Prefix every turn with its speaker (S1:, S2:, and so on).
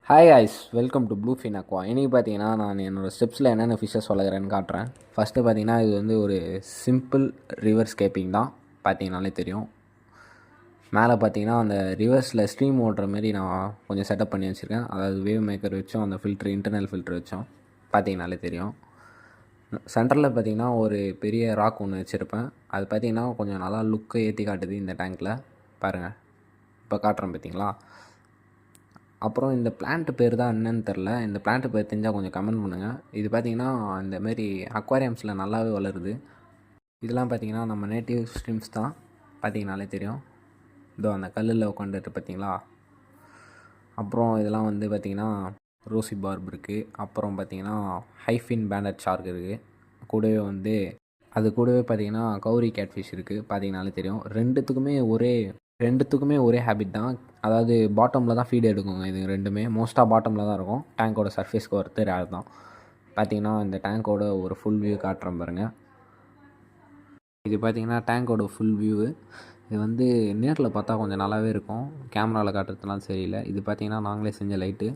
S1: Hi ice welcome to blue fin Aqua. இன்றைக்கி பார்த்தீங்கன்னா நான் என்னோடய ஸ்டெப்ஸில் என்னென்ன ஃபிஷ்ஷஸ் வளர்க்குறேன்னு காட்டுறேன். ஃபஸ்ட்டு பார்த்தீங்கன்னா இது வந்து ஒரு சிம்பிள் ரிவர் ஸ்கேப்பிங் தான், பார்த்தீங்கனாலே தெரியும். மேலே பார்த்தீங்கன்னா அந்த ரிவர்ஸில் ஸ்ட்ரீம் ஓடுற மாரி நான் கொஞ்சம் செட்டப் பண்ணி வச்சுருக்கேன். அதாவது வேவ் மேக்கர் வச்சோம், அந்த ஃபில்ட்ரு இன்டர்னல் ஃபில்ட்ரு வச்சோம், பார்த்தீங்கனாலே தெரியும். சென்டரில் பார்த்தீங்கன்னா ஒரு பெரிய ராக் ஒன்று வச்சுருப்பேன். அது பார்த்தீங்கன்னா கொஞ்சம் நல்லா லுக்கை ஏற்றி காட்டுது இந்த டேங்க்கில். பாருங்கள், இப்போ காட்டுறேன் பார்த்தீங்களா. அப்புறம் இந்த பிளான்ட்டு பேர் தான் என்னன்னு தெரில. இந்த பிளான்ட்டு பேர் தெரிஞ்சால் கொஞ்சம் கமெண்ட் பண்ணுங்கள். இது பார்த்திங்கன்னா இந்தமாரி அக்வாரியம்ஸில் நல்லாவே வளருது. இதெல்லாம் பார்த்திங்கன்னா நம்ம நேட்டிவ் ஸ்ட்ரீம்ஸ் தான், பார்த்திங்கனாலே தெரியும். இதோ அந்த கல்லில் உட்காந்துட்டு பார்த்திங்களா. அப்புறம் இதெல்லாம் வந்து பார்த்திங்கன்னா ரோசி பார்ப் இருக்குது. அப்புறம் பார்த்திங்கன்னா ஹைஃபின் பேண்டட் ஷார்க் இருக்குது. கூடவே வந்து அது கூடவே பார்த்திங்கன்னா கௌரி கேட்ஃபிஷ் இருக்குது, பார்த்திங்கனாலே தெரியும். ரெண்டுத்துக்குமே ஒரே ஹேபிட் தான். அதாவது பாட்டமில் தான் ஃபீடு எடுக்குங்க. இது ரெண்டுமே மோஸ்ட்டாக பாட்டமில் தான் இருக்கும். டேங்க்கோட சர்ஃபேஸ்க்கு வரது ரேர் தான். பார்த்திங்கன்னா இந்த டேங்க்கோட ஒரு ஃபுல் வியூ காட்டுறேன் பாருங்கள். இது பார்த்திங்கன்னா டேங்க்கோட ஃபுல் வியூவு. இது வந்து நேரில் பார்த்தா கொஞ்சம் நல்லாவே இருக்கும், கேமராவில் காட்டுறதுலாம் சரியில்லை. இது பார்த்திங்கன்னா நாங்களே செஞ்ச லைட்டு.